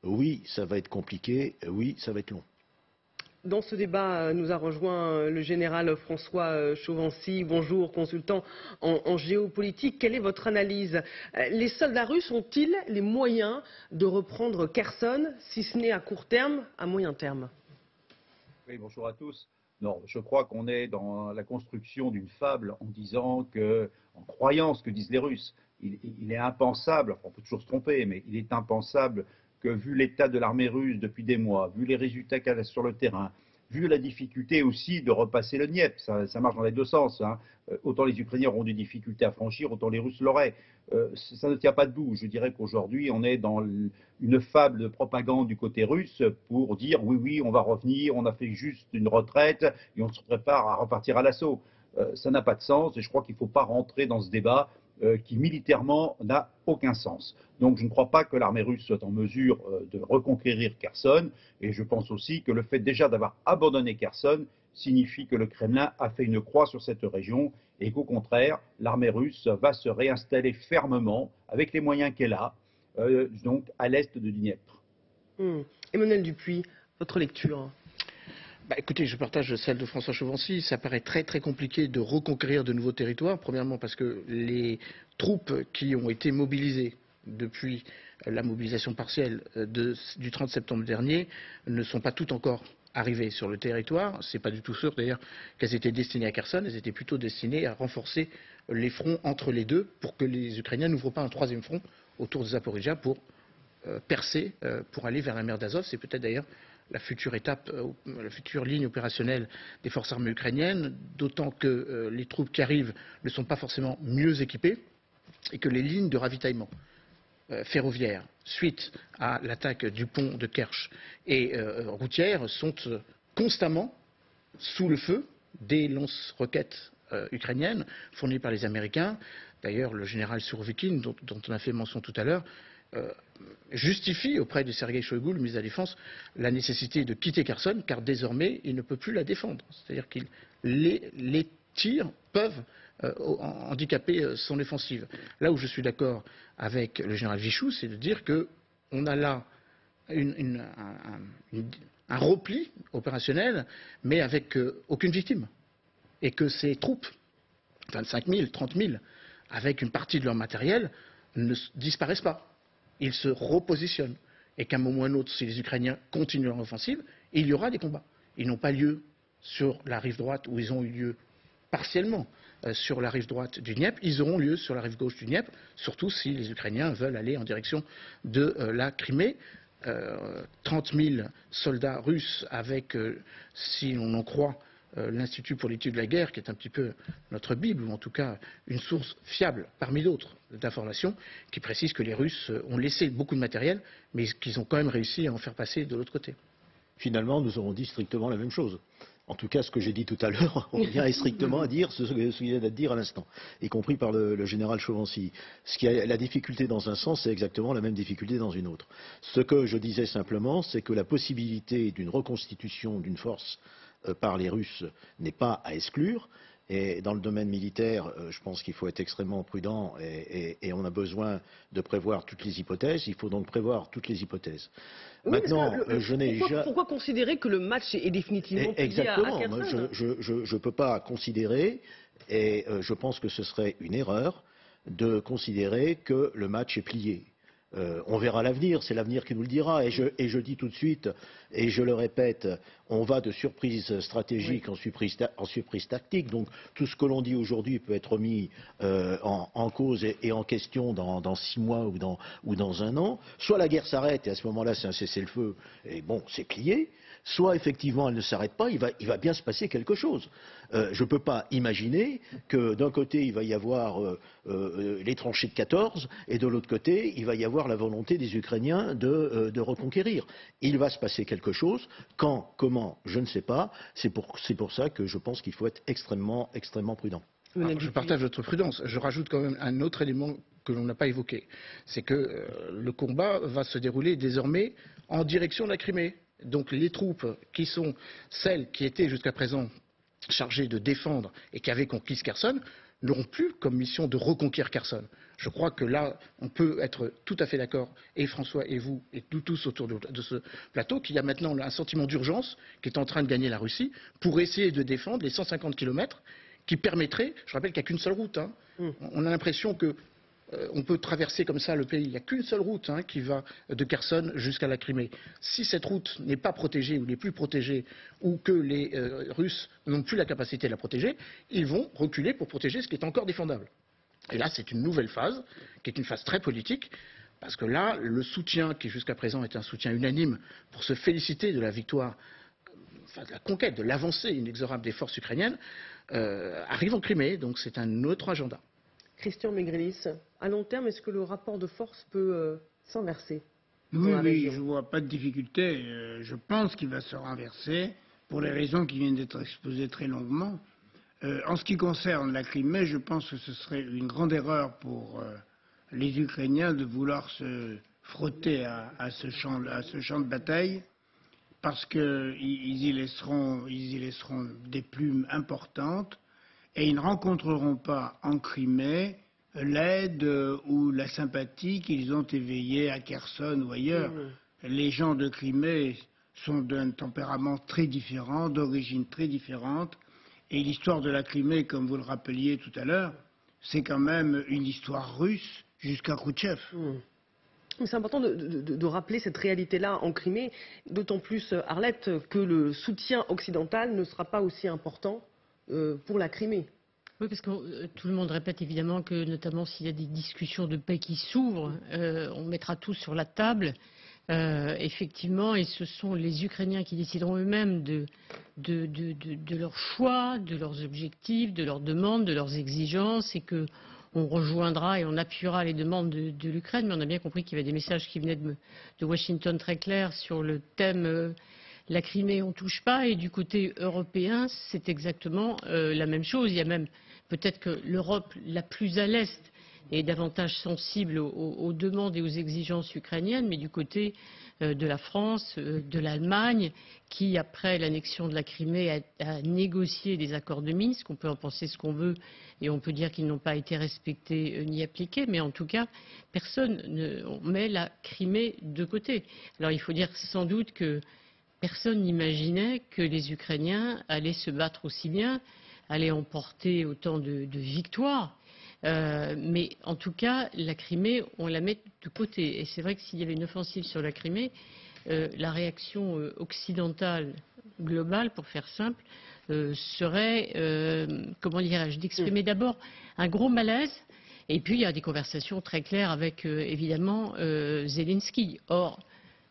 oui, ça va être compliqué, oui, ça va être long. Dans ce débat, nous a rejoint le général François Chauvency. Bonjour, consultant en géopolitique. Quelle est votre analyse? Les soldats russes ont-ils les moyens de reprendre Kherson, si ce n'est à court terme, à moyen terme? Oui, bonjour à tous. Non, je crois qu'on est dans la construction d'une fable en disant que, en croyant ce que disent les Russes, il est impensable, enfin on peut toujours se tromper, mais il est impensable que, vu l'état de l'armée russe depuis des mois, vu les résultats qu'elle a sur le terrain, vu la difficulté aussi de repasser le Dniepr, ça marche dans les deux sens, hein. Autant les Ukrainiens auront des difficultés à franchir, autant les Russes l'auraient. Ça ne tient pas debout. Je dirais qu'aujourd'hui, on est dans une fable de propagande du côté russe pour dire oui, oui, on va revenir, on a fait juste une retraite et on se prépare à repartir à l'assaut. Ça n'a pas de sens et je crois qu'il ne faut pas rentrer dans ce débat qui militairement n'a aucun sens. Donc je ne crois pas que l'armée russe soit en mesure de reconquérir Kherson et je pense aussi que le fait déjà d'avoir abandonné Kherson signifie que le Kremlin a fait une croix sur cette région et qu'au contraire, l'armée russe va se réinstaller fermement avec les moyens qu'elle a, donc à l'est de Dniepr. Emmanuel Dupuis, votre lecture? Écoutez, je partage celle de François Chauvency. Ça paraît très très compliqué de reconquérir de nouveaux territoires. Premièrement parce que les troupes qui ont été mobilisées depuis la mobilisation partielle du 30 septembre dernier ne sont pas toutes encore arrivées sur le territoire. Ce n'est pas du tout sûr d'ailleurs qu'elles étaient destinées à Kherson. Elles étaient plutôt destinées à renforcer les fronts entre les deux pour que les Ukrainiens n'ouvrent pas un troisième front autour de Zaporijia pour percer, pour aller vers la mer d'Azov. C'est peut-être d'ailleurs la future étape, la future ligne opérationnelle des forces armées ukrainiennes, d'autant que les troupes qui arrivent ne sont pas forcément mieux équipées et que les lignes de ravitaillement ferroviaires, suite à l'attaque du pont de Kerch et routières, sont constamment sous le feu des lance-roquettes ukrainiennes fournies par les Américains. D'ailleurs, le général Surovikin, dont on a fait mention tout à l'heure, justifie auprès de Sergueï Shoïgu, le ministre de la Défense, la nécessité de quitter Kherson, car désormais, il ne peut plus la défendre. C'est-à-dire que les tirs peuvent handicaper son offensive. Là où je suis d'accord avec le général Vichou, c'est de dire qu'on a là un repli opérationnel, mais avec aucune victime. Et que ces troupes, 25 000, 30 000, avec une partie de leur matériel, ne disparaissent pas. Ils se repositionnent. Et qu'à un moment ou à un autre, si les Ukrainiens continuent leur offensive, il y aura des combats. Ils n'ont pas lieu sur la rive droite, où ils ont eu lieu partiellement sur la rive droite du Dniepr. Ils auront lieu sur la rive gauche du Dniepr, surtout si les Ukrainiens veulent aller en direction de la Crimée. 30 000 soldats russes avec, si l'on en croit, l'Institut pour l'étude de la guerre, qui est un petit peu notre Bible, ou en tout cas une source fiable parmi d'autres d'informations, qui précise que les Russes ont laissé beaucoup de matériel, mais qu'ils ont quand même réussi à en faire passer de l'autre côté. Finalement, nous aurons dit strictement la même chose. En tout cas, ce que j'ai dit tout à l'heure, on vient strictement à dire ce qu'il vient de dire à l'instant, y compris par le général Chauvency. Ce qui a la difficulté dans un sens, c'est exactement la même difficulté dans une autre. Ce que je disais simplement, c'est que la possibilité d'une reconstitution d'une force par les Russes n'est pas à exclure. Et dans le domaine militaire, je pense qu'il faut être extrêmement prudent et on a besoin de prévoir toutes les hypothèses. Il faut donc prévoir toutes les hypothèses. Oui, maintenant, pourquoi considérer que le match est définitivement plié exactement, à Kherson? je ne peux pas considérer, et je pense que ce serait une erreur, de considérer que le match est plié. On verra l'avenir, c'est l'avenir qui nous le dira. Et je dis tout de suite, et je le répète, on va de surprise stratégique en surprise tactique. Donc tout ce que l'on dit aujourd'hui peut être remis en cause et en question dans 6 mois ou dans 1 an. Soit la guerre s'arrête et à ce moment-là c'est un cessez-le-feu et bon, c'est plié. Soit effectivement elle ne s'arrête pas, il va bien se passer quelque chose. Je ne peux pas imaginer que d'un côté il va y avoir les tranchées de 14 et de l'autre côté il va y avoir la volonté des Ukrainiens de reconquérir. Il va se passer quelque chose. Quand, comment, je ne sais pas. C'est pour ça que je pense qu'il faut être extrêmement prudent. Alors, je partage votre prudence. Je rajoute quand même un autre élément que l'on n'a pas évoqué. C'est que le combat va se dérouler désormais en direction de la Crimée. Donc les troupes qui sont celles qui étaient jusqu'à présent chargées de défendre et qui avaient conquis Kherson n'auront plus comme mission de reconquérir Kherson. Je crois que là, on peut être tout à fait d'accord, et François et vous, et nous tous autour de ce plateau, qu'il y a maintenant un sentiment d'urgence qui est en train de gagner la Russie pour essayer de défendre les 150 kilomètres qui permettraient, je rappelle qu'il n'y a qu'une seule route, hein. On a l'impression que on peut traverser comme ça le pays. Il n'y a qu'une seule route qui va de Kherson jusqu'à la Crimée. Si cette route n'est pas protégée ou n'est plus protégée, ou que les Russes n'ont plus la capacité de la protéger, ils vont reculer pour protéger ce qui est encore défendable. Et là, c'est une nouvelle phase, qui est une phase très politique, parce que là, le soutien qui jusqu'à présent est un soutien unanime pour se féliciter de la victoire, de la conquête, de l'avancée inexorable des forces ukrainiennes, arrive en Crimée. Donc c'est un autre agenda. Christian Maigrelis, à long terme, est-ce que le rapport de force peut s'inverser? Oui, je ne vois pas de difficulté. Je pense qu'il va se renverser pour les raisons qui viennent d'être exposées très longuement. En ce qui concerne la Crimée, je pense que ce serait une grande erreur pour les Ukrainiens de vouloir se frotter à ce champ de bataille, parce qu'ils y laisseront des plumes importantes. Et ils ne rencontreront pas en Crimée l'aide ou la sympathie qu'ils ont éveillée à Kherson ou ailleurs. Les gens de Crimée sont d'un tempérament très différent, d'origine très différente. Et l'histoire de la Crimée, comme vous le rappeliez tout à l'heure, c'est quand même une histoire russe jusqu'à Khrouchtchev. C'est important de rappeler cette réalité-là en Crimée, d'autant plus, Arlette, que le soutien occidental ne sera pas aussi important pour la Crimée. Oui, parce que tout le monde répète évidemment que, notamment s'il y a des discussions de paix qui s'ouvrent, on mettra tout sur la table. Effectivement, et ce sont les Ukrainiens qui décideront eux-mêmes de leurs choix, de leurs objectifs, de leurs demandes, de leurs exigences, et que on rejoindra et on appuiera les demandes de l'Ukraine. Mais on a bien compris qu'il y avait des messages qui venaient de Washington très clairs sur le thème la Crimée, on ne touche pas. Et du côté européen, c'est exactement la même chose. Il y a même peut-être que l'Europe la plus à l'est est davantage sensible aux demandes et aux exigences ukrainiennes, mais du côté de la France, de l'Allemagne, qui, après l'annexion de la Crimée, a négocié des accords de Minsk. On peut en penser ce qu'on veut et on peut dire qu'ils n'ont pas été respectés ni appliqués, mais en tout cas, personne ne met la Crimée de côté. Alors il faut dire sans doute que personne n'imaginait que les Ukrainiens allaient se battre aussi bien, allaient emporter autant de victoires. Mais en tout cas, la Crimée, on la met de côté. Et c'est vrai que s'il y avait une offensive sur la Crimée, la réaction occidentale globale, pour faire simple, serait, comment dirais-je, d'exprimer d'abord un gros malaise. Et puis il y a des conversations très claires avec, évidemment, Zelensky. Or,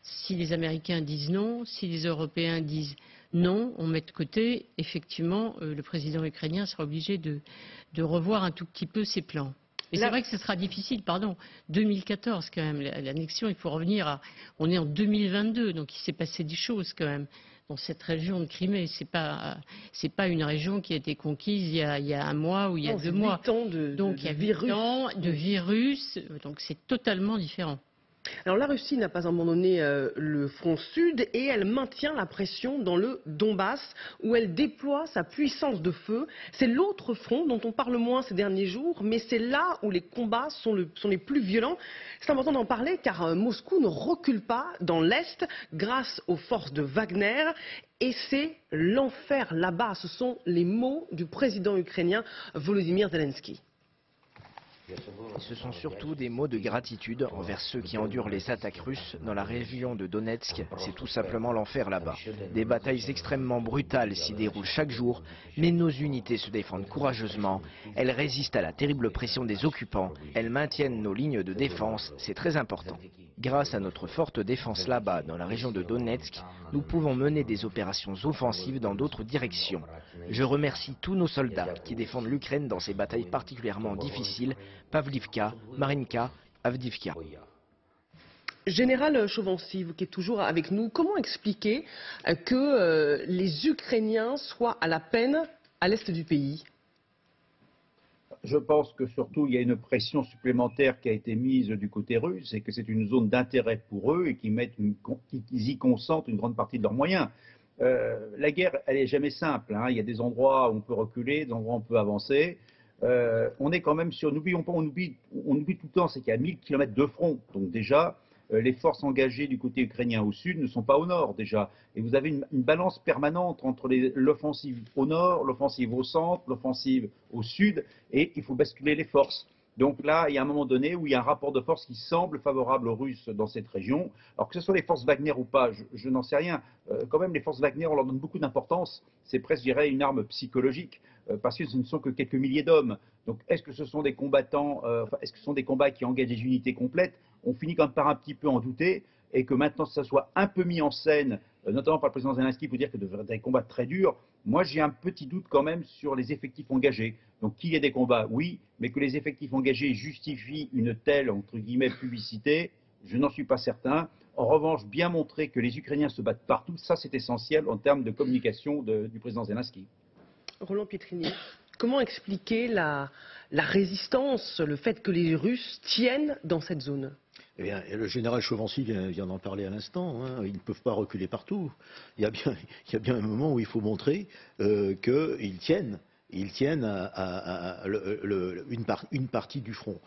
si les Américains disent non, si les Européens disent non, on met de côté, effectivement, le président ukrainien sera obligé de revoir un tout petit peu ses plans. Et c'est vrai que ce sera difficile, 2014 quand même, l'annexion, il faut revenir à... On est en 2022, donc il s'est passé des choses quand même dans cette région de Crimée. C'est pas une région qui a été conquise il y a un mois ou il y a 2 mois. Donc il y a 8 ans de virus, donc c'est totalement différent. Alors la Russie n'a pas abandonné le front sud et elle maintient la pression dans le Donbass où elle déploie sa puissance de feu. C'est l'autre front dont on parle moins ces derniers jours, mais c'est là où les combats sont les plus violents. C'est important d'en parler car Moscou ne recule pas dans l'Est grâce aux forces de Wagner. Et c'est l'enfer là-bas. Ce sont les mots du président ukrainien Volodymyr Zelensky. Ce sont surtout des mots de gratitude envers ceux qui endurent les attaques russes dans la région de Donetsk. C'est tout simplement l'enfer là-bas. Des batailles extrêmement brutales s'y déroulent chaque jour, mais nos unités se défendent courageusement. Elles résistent à la terrible pression des occupants. Elles maintiennent nos lignes de défense. C'est très important. Grâce à notre forte défense là-bas, dans la région de Donetsk, nous pouvons mener des opérations offensives dans d'autres directions. Je remercie tous nos soldats qui défendent l'Ukraine dans ces batailles particulièrement difficiles, Pavlivka, Marinka, Avdiivka. Général Chauvency, vous qui êtes toujours avec nous, comment expliquer que les Ukrainiens soient à la peine à l'est du pays ? Je pense que surtout il y a une pression supplémentaire qui a été mise du côté russe et que c'est une zone d'intérêt pour eux et qu'ils y concentrent une grande partie de leurs moyens. La guerre, elle n'est jamais simple. Il y a des endroits où on peut reculer, des endroits où on peut avancer. on est quand même sur, n'oublions pas, on oublie tout le temps, c'est qu'il y a 1000 km de front. Donc déjà, les forces engagées du côté ukrainien au sud ne sont pas au nord déjà. Et vous avez une balance permanente entre l'offensive au nord, l'offensive au centre, l'offensive au sud, et il faut basculer les forces. Donc là, il y a un moment donné où il y a un rapport de force qui semble favorable aux Russes dans cette région. Alors que ce soit les forces Wagner ou pas, je n'en sais rien. Quand même, les forces Wagner, on leur donne beaucoup d'importance. C'est presque, je dirais, une arme psychologique, parce que ce ne sont que quelques milliers d'hommes. Donc est-ce que ce sont des combattants, est-ce que ce sont des combats qui engagent des unités complètes? On finit quand même par un petit peu en douter, et que maintenant ça soit un peu mis en scène, notamment par le président Zelensky, pour dire que des combats très durs. Moi, j'ai un petit doute quand même sur les effectifs engagés. Donc, qu'il y ait des combats, oui, mais que les effectifs engagés justifient une telle, entre guillemets, publicité, je n'en suis pas certain. En revanche, bien montrer que les Ukrainiens se battent partout, ça c'est essentiel en termes de communication du président Zelensky. Roland Pietrini, comment expliquer la résistance, le fait que les Russes tiennent dans cette zone? Eh bien, le général Chauvency vient d'en parler à l'instant. Hein. Ils ne peuvent pas reculer partout. Il y a bien un moment où il faut montrer qu'ils tiennent. Ils tiennent à une partie du front.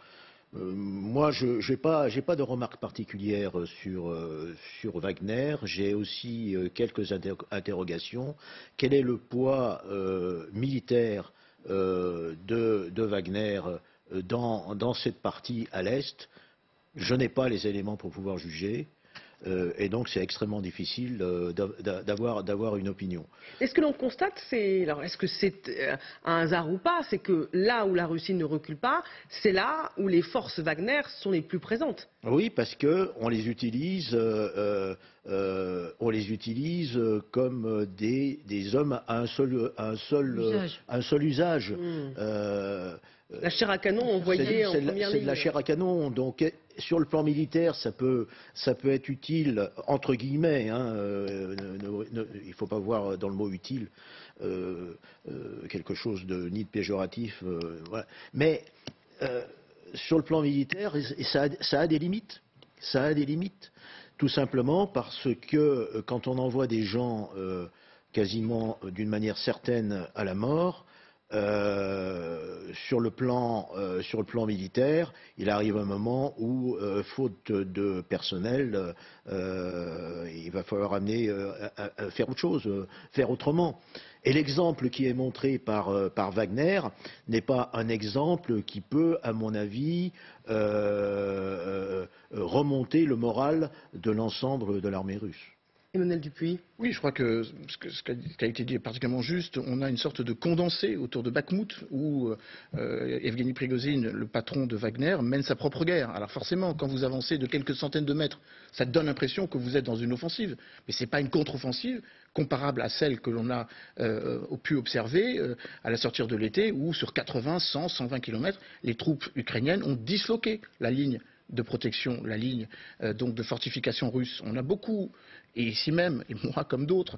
Moi, je n'ai pas de remarques particulières sur Wagner. J'ai aussi quelques interrogations. Quel est le poids militaire de Wagner dans cette partie à l'Est? Je n'ai pas les éléments pour pouvoir juger, et donc c'est extrêmement difficile d'avoir une opinion. Et ce que l'on constate, est-ce que c'est un hasard ou pas, c'est que là où la Russie ne recule pas, c'est là où les forces Wagner sont les plus présentes. Oui, parce qu'on les utilise, comme des hommes à un seul usage. La chair à canon envoyée en première ligne. C'est de la chair à canon. Donc, sur le plan militaire, ça peut être utile, entre guillemets. Hein, il ne faut pas voir dans le mot utile quelque chose ni de péjoratif. Voilà. Mais sur le plan militaire, ça a des limites. Ça a des limites. Tout simplement parce que quand on envoie des gens quasiment d'une manière certaine à la mort, sur le plan militaire, il arrive un moment où, faute de personnel, il va falloir amener à faire autre chose, faire autrement. Et l'exemple qui est montré par Wagner n'est pas un exemple qui peut, à mon avis, remonter le moral de l'ensemble de l'armée russe. Emmanuel Dupuis. Oui, je crois que ce qui a été dit est particulièrement juste. On a une sorte de condensé autour de Bakhmout où Evgeny Prigozhin, le patron de Wagner, mène sa propre guerre. Alors forcément, quand vous avancez de quelques centaines de mètres, ça donne l'impression que vous êtes dans une offensive. Mais ce n'est pas une contre-offensive comparable à celle que l'on a pu observer à la sortie de l'été où sur 80, 100, 120 km, les troupes ukrainiennes ont disloqué la ligne de protection, la ligne donc de fortification russe. On a beaucoup, et ici même, et moi comme d'autres,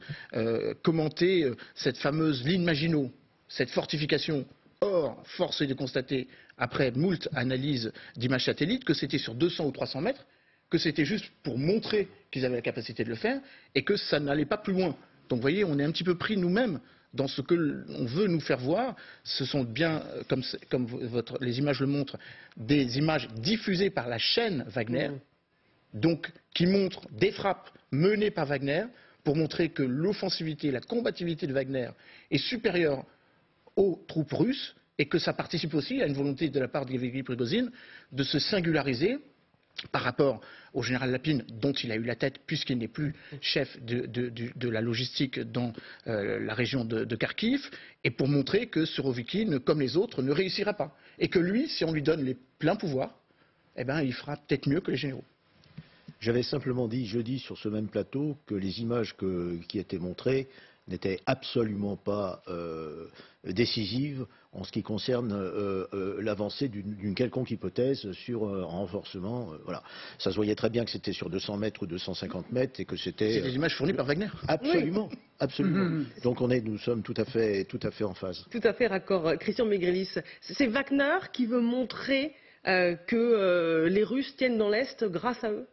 commenté cette fameuse ligne Maginot, cette fortification. Or, force est de constater, après moult analyses d'images satellites, que c'était sur 200 ou 300 mètres, que c'était juste pour montrer qu'ils avaient la capacité de le faire, et que ça n'allait pas plus loin. Donc vous voyez, on est un petit peu pris nous-mêmes dans ce que l'on veut nous faire voir. Ce sont bien, comme les images le montrent, des images diffusées par la chaîne Wagner, donc qui montrent des frappes menées par Wagner pour montrer que l'offensivité, la combativité de Wagner est supérieure aux troupes russes et que ça participe aussi à une volonté de la part d'Evgeny Prigozhin de se singulariser par rapport au général Lapine, dont il a eu la tête puisqu'il n'est plus chef de la logistique dans la région de Kharkiv, et pour montrer que Surovikin, comme les autres, ne réussira pas. Et que lui, si on lui donne les pleins pouvoirs, eh ben, il fera peut-être mieux que les généraux. J'avais simplement dit jeudi sur ce même plateau que les images qui étaient montrées n'étaient absolument pas décisives en ce qui concerne l'avancée d'une quelconque hypothèse sur un renforcement. Voilà. Ça se voyait très bien que c'était sur 200 mètres ou 250 mètres et que c'était... C'est des images fournies par Wagner. Absolument, oui. Absolument. Donc nous sommes tout à fait en phase. Tout à fait raccord. Christian Megrelis, c'est Wagner qui veut montrer que les Russes tiennent dans l'Est grâce à eux?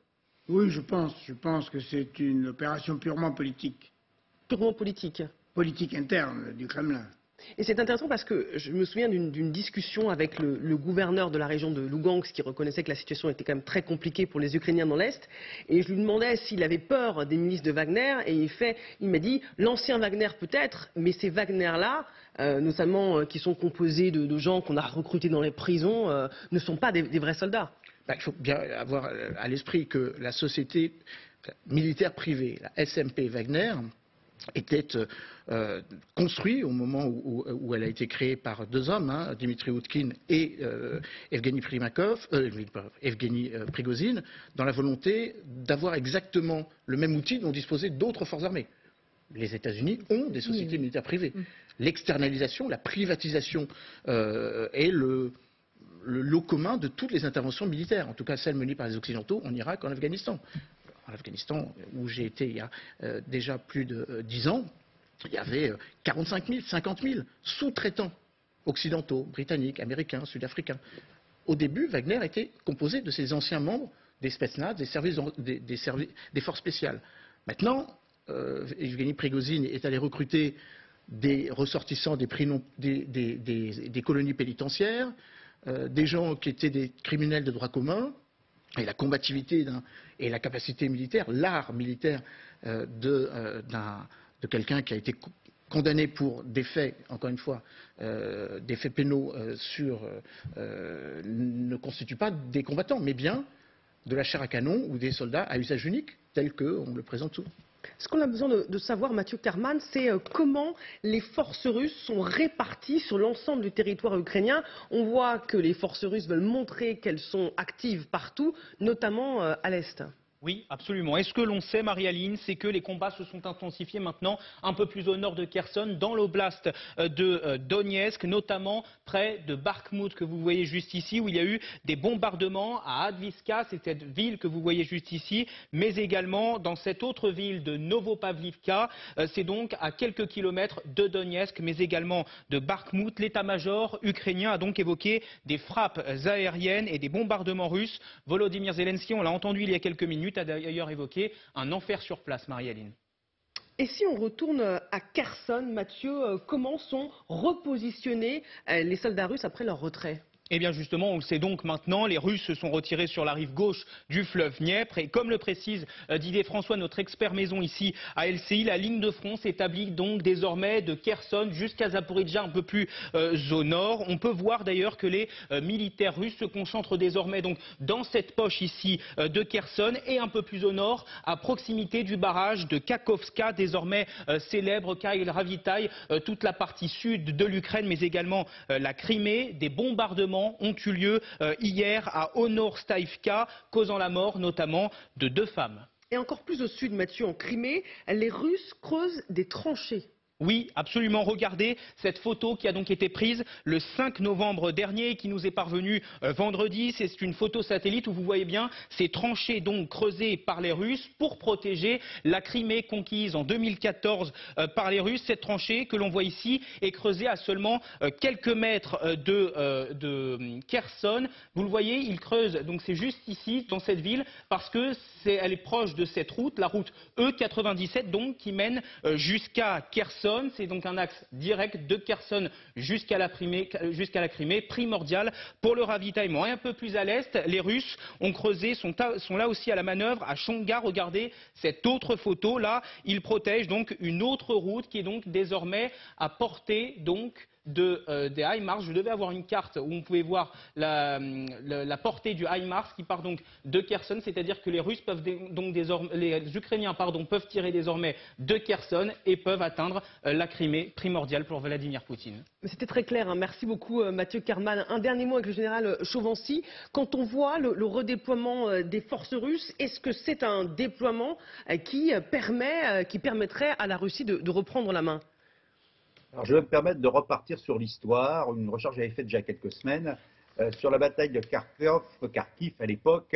Oui, je pense que c'est une opération purement politique. Purement politique. Politique interne du Kremlin. Et c'est intéressant parce que je me souviens d'une discussion avec le gouverneur de la région de Lugansk qui reconnaissait que la situation était quand même très compliquée pour les Ukrainiens dans l'Est. Et je lui demandais s'il avait peur des milices de Wagner. Et il m'a dit l'ancien Wagner peut-être, mais ces Wagner-là, notamment qui sont composés de gens qu'on a recrutés dans les prisons, ne sont pas des vrais soldats. Il faut bien avoir à l'esprit que la société militaire privée, la SMP Wagner, était construite au moment où elle a été créée par deux hommes, Dimitri Oudkin et Evgeny Prigozhin, dans la volonté d'avoir exactement le même outil dont disposaient d'autres forces armées. Les États-Unis ont des sociétés militaires privées. L'externalisation, la privatisation est le lot commun de toutes les interventions militaires, en tout cas celles menées par les Occidentaux en Irak, en Afghanistan. En Afghanistan, où j'ai été il y a déjà plus de 10 ans, il y avait 45 000, 50 000 sous-traitants occidentaux, britanniques, américains, sud-africains. Au début, Wagner était composé de ces anciens membres des Spetsnaz, des forces spéciales. Maintenant, Evgeny Prigozhin est allé recruter des ressortissants des colonies pénitentiaires, des gens qui étaient des criminels de droit commun, et la combativité et la capacité militaire, l'art militaire de quelqu'un qui a été condamné pour des faits, encore une fois, des faits pénaux ne constitue pas des combattants, mais bien de la chair à canon ou des soldats à usage unique, tels qu'on le présente souvent. Ce qu'on a besoin de savoir, Mathieu Karman, c'est comment les forces russes sont réparties sur l'ensemble du territoire ukrainien. On voit que les forces russes veulent montrer qu'elles sont actives partout, notamment à l'Est. Oui, absolument. Et ce que l'on sait, Marie-Aline, c'est que les combats se sont intensifiés maintenant un peu plus au nord de Kherson, dans l'oblast de Donetsk, notamment près de Bakhmut, que vous voyez juste ici, où il y a eu des bombardements à Adviska, c'est cette ville que vous voyez juste ici, mais également dans cette autre ville de Novopavlivka. C'est donc à quelques kilomètres de Donetsk, mais également de Bakhmut. L'état-major ukrainien a donc évoqué des frappes aériennes et des bombardements russes. Volodymyr Zelensky, on l'a entendu il y a quelques minutes, a d'ailleurs évoqué un enfer sur place, Marie-Aline. Et si on retourne à Kherson, Mathieu, comment sont repositionnés les soldats russes après leur retrait ? Eh bien justement, on le sait donc maintenant, les Russes se sont retirés sur la rive gauche du fleuve Dniepr et comme le précise Didier François, notre expert maison ici à LCI, la ligne de front s'établit donc désormais de Kherson jusqu'à Zaporijia, un peu plus au nord. On peut voir d'ailleurs que les militaires russes se concentrent désormais donc dans cette poche ici de Kherson et un peu plus au nord, à proximité du barrage de Kakhovka, désormais célèbre car il ravitaille toute la partie sud de l'Ukraine, mais également la Crimée. Des bombardements ont eu lieu hier à Honorstaivka, causant la mort notamment de 2 femmes. Et encore plus au sud, Mathieu, en Crimée, les Russes creusent des tranchées. Oui, absolument. Regardez cette photo qui a donc été prise le 5 novembre dernier et qui nous est parvenue vendredi. C'est une photo satellite où vous voyez bien ces tranchées donc creusées par les Russes pour protéger la Crimée conquise en 2014 par les Russes. Cette tranchée que l'on voit ici est creusée à seulement quelques mètres de Kherson. Vous le voyez, ils creusent, donc c'est juste ici dans cette ville parce que elle est proche de cette route, la route E97 donc qui mène jusqu'à Kherson. C'est donc un axe direct de Kherson jusqu'à la Crimée, primordial pour le ravitaillement. Et un peu plus à l'est, les Russes ont creusé, sont là aussi à la manœuvre à Chonga. Regardez cette autre photo. Là, ils protègent donc une autre route qui est donc désormais à portée donc des HIMARS. Je devais avoir une carte où on pouvait voir la portée du HIMARS qui part donc de Kherson, c'est-à-dire que les Russes peuvent donc désormais, les Ukrainiens peuvent tirer désormais de Kherson et peuvent atteindre la Crimée, primordiale pour Vladimir Poutine. C'était très clair, hein. Merci beaucoup Mathieu Karman. Un dernier mot avec le général Chauvency. Quand on voit le redéploiement des forces russes, est-ce que c'est un déploiement qui permettrait à la Russie de reprendre la main ? Alors, je vais me permettre de repartir sur l'histoire, une recherche que j'avais faite déjà quelques semaines, sur la bataille de Kharkiv à l'époque,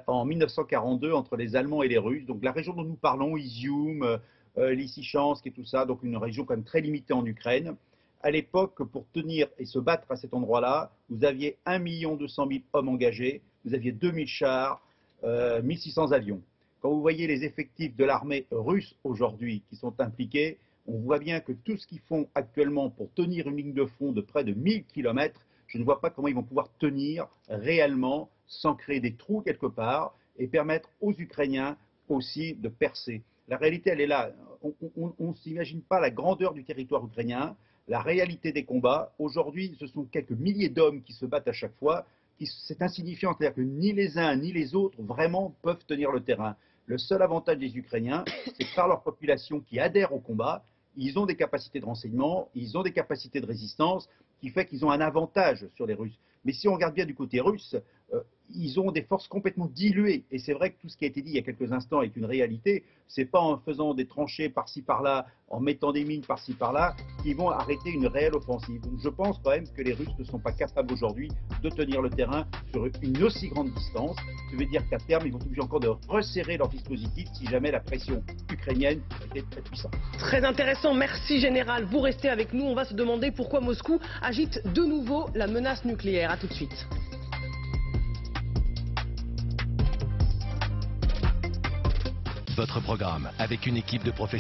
en 1942, entre les Allemands et les Russes. Donc la région dont nous parlons, Izium, Lysychansk et tout ça, donc une région quand même très limitée en Ukraine. À l'époque, pour tenir et se battre à cet endroit-là, vous aviez 1 200 000 hommes engagés, vous aviez 2000 chars, 1600 avions. Quand vous voyez les effectifs de l'armée russe aujourd'hui qui sont impliqués, On voit bien que tout ce qu'ils font actuellement pour tenir une ligne de front de près de 1000 km, je ne vois pas comment ils vont pouvoir tenir réellement sans créer des trous quelque part et permettre aux Ukrainiens aussi de percer. La réalité, elle est là. On ne s'imagine pas la grandeur du territoire ukrainien, la réalité des combats. Aujourd'hui, ce sont quelques milliers d'hommes qui se battent à chaque fois. C'est insignifiant, c'est-à-dire que ni les uns ni les autres vraiment peuvent tenir le terrain. Le seul avantage des Ukrainiens, c'est que par leur population qui adhère au combat, ils ont des capacités de renseignement, ils ont des capacités de résistance, qui fait qu'ils ont un avantage sur les Russes. Mais si on regarde bien du côté russe, ils ont des forces complètement diluées. Et c'est vrai que tout ce qui a été dit il y a quelques instants est une réalité. Ce n'est pas en faisant des tranchées par-ci par-là, en mettant des mines par-ci par-là, qu'ils vont arrêter une réelle offensive. Donc je pense quand même que les Russes ne sont pas capables aujourd'hui de tenir le terrain sur une aussi grande distance. Ça veut dire qu'à terme, ils vont être obligés encore de resserrer leur dispositif si jamais la pression ukrainienne était très puissante. Très intéressant, merci Général. Vous restez avec nous, on va se demander pourquoi Moscou agite de nouveau la menace nucléaire. A tout de suite. Votre programme avec une équipe de professionnels.